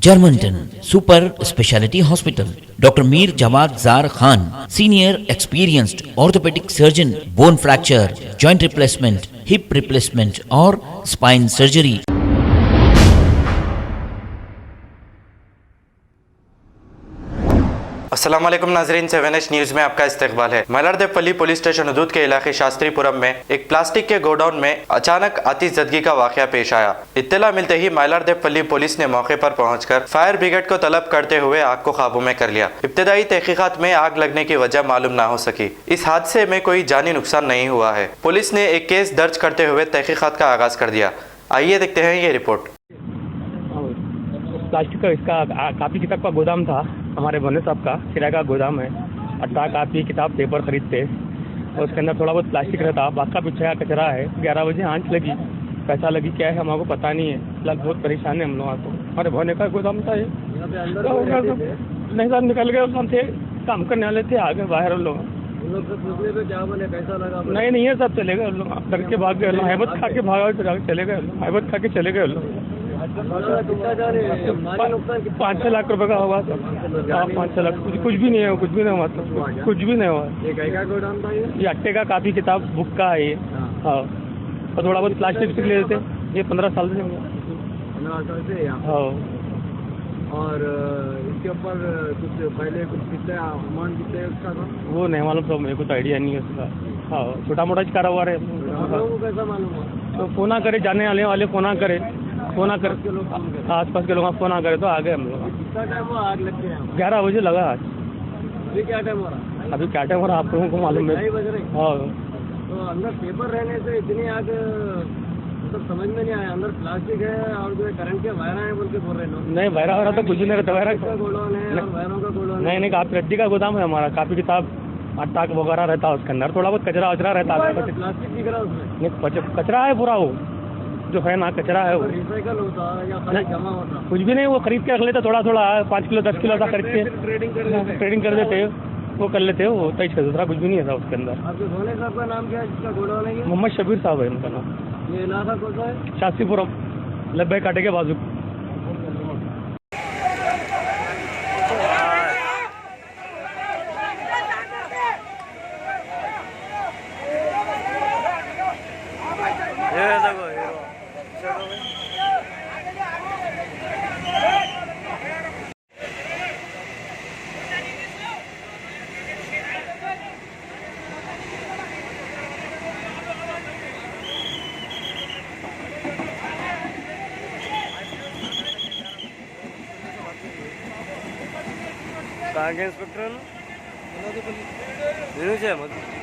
Germanton super speciality hospital, doctor Mir Jawad Zar Khan, senior experienced orthopaedic surgeon, bone fracture, joint replacement, hip replacement और spine surgery. अस्सलाम वालेकुम नाजरीन, 7H news में आपका इस्तकबाल है। मलारदेवपल्ली पुलिस स्टेशन हदूद के इलाके शास्त्रीपुरम में एक प्लास्टिक के गोडाउन में अचानक आतिशज़दगी का वाक़या पेश आया। इत्तला मिलते ही मलारदेवपल्ली पुलिस ने मौके पर पहुंचकर फायर ब्रिगेड को तलब करते हुए आग को काबू में कर लिया। इब्तदाई तहकीकात में आग लगने की वजह मालूम न हो सकी। इस हादसे में कोई जानी नुकसान नहीं हुआ है। पुलिस ने एक केस दर्ज करते हुए तहकीकात का आगाज कर दिया। आइए देखते हैं ये रिपोर्ट। प्लास्टिक का इसका कापी किताब का गोदाम था, हमारे बोने साहब का किराए का गोदाम है। अट्टा कापी किताब पेपर खरीदते और उसके अंदर थोड़ा बहुत प्लास्टिक रहता। बाकी का पीछे कचरा है। 11 बजे आंच लगी, पैसा लगी क्या है हमको पता नहीं है। फिलहाल बहुत परेशान है हम लोग। तो हमारे बोने का गोदाम था ये, नहीं साहब निकल गए। हम थे काम करने वाले थे, आगे बाहर लोग नहीं है सब चले गए लोग, डर के भाग गए। हैबत खा के भागा चले गए, हैबत खा के चले गए लोग। 5-6 लाख रुपए का होगा सर। 5-6 लाख कुछ भी नहीं है, कुछ भी नहीं हुआ, मतलब कुछ भी नहीं हुआ। ये अट्टे का कापी किताब बुक का है ये। हाँ, और थोड़ा बहुत प्लास्टिक ले लेते। ये 15 साल से। 15 साल से। हाँ, और इसके ऊपर कुछ पहले कुछ कितने अमाउंट कितने उसका था वो नहीं मालूम, तो मेरे को तो आइडिया नहीं है उसका। हाँ, छोटा मोटा कारोबार है। को कैसा मालूम हुआ? तो फोना करे, जाने वाले फोना करे, फोना कर आस पास के लोग फोना करे तो आ गए हम लोग। कितना टाइम हुआ आग लग के? 11 बजे लगा आज। अभी क्या टाइम हो रहा? अभी क्या टाइम हो रहा आप लोगों को मालूम है? 2:30 बज रहे। हाँ, तो अंदर पेपर रहने से इतनी आग मतलब समझ में नहीं आया। अंदर प्लास्टिक है और जो करंट के वायर हैं बोल के बोल रहे लोग। नहीं वायरा हो रहा तो कुछ नहीं रहता। वायरा का गोडाउन है और वायरों का गोडाउन है। नहीं कापी रद्दी का गोदाम है हमारा। कापी किताब आटा वगैरह रहता है उसके अंदर। थोड़ा बहुत कचरा रहता है। प्लास्टिक दिख रहा है उसमें? नहीं, कचरा है पूरा, वो जो है ना कचरा है वो। रिसाइकल होता या खाली जमा होता? कुछ भी नहीं, वो खरीद के रख लेते थोड़ा 5 किलो 10 किलो ऐसा खरीद के ट्रेडिंग कर देते, वो कर लेते वो तय कर। दूसरा कुछ भी नहीं था उसके अंदर। आपके भोले साहब का नाम क्या है जिसका गोडाउन है? मोहम्मद शबीर साहब है उनका नाम। ये इलाका कौन सा है? शास्त्रीपुरम, लब्बे काटे के बाजू। कहाँ के इंस्पेक्टर है मतलब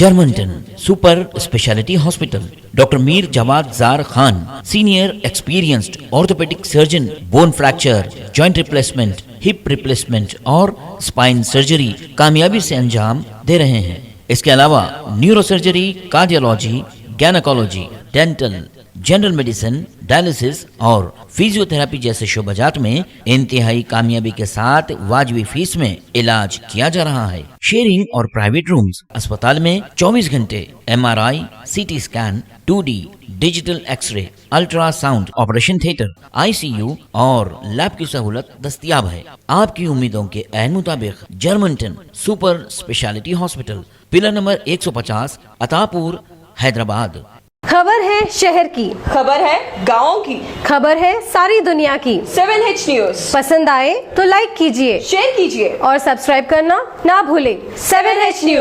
Germanten super speciality hospital, doctor Mir Jawad Zar Khan, senior experienced orthopaedic surgeon, bone fracture, joint replacement, hip replacement और स्पाइन सर्जरी कामयाबी से अंजाम दे रहे हैं। इसके अलावा neuro surgery, cardiology, gynaecology, dental, general medicine, dialysis और फिजियोथेरेपी जैसे शोबाजात में इंतहाई कामयाबी के साथ वाजबी फीस में इलाज किया जा रहा है। शेयरिंग और प्राइवेट रूम्स, अस्पताल में 24 घंटे MRI, CT scan, 2D digital xray, ultrasound, operation theatre, ICU और लैब की सहूलत दस्तयाब है। आपकी उम्मीदों के ऐन मुताबिक Germanten super speciality hospital, pillar number 150, Attapur, Hyderabad. खबर है शहर की, खबर है गाँव की, खबर है सारी दुनिया की। 7H न्यूज़ पसंद आए तो लाइक कीजिए, शेयर कीजिए और सब्सक्राइब करना ना भूलें। 7H news.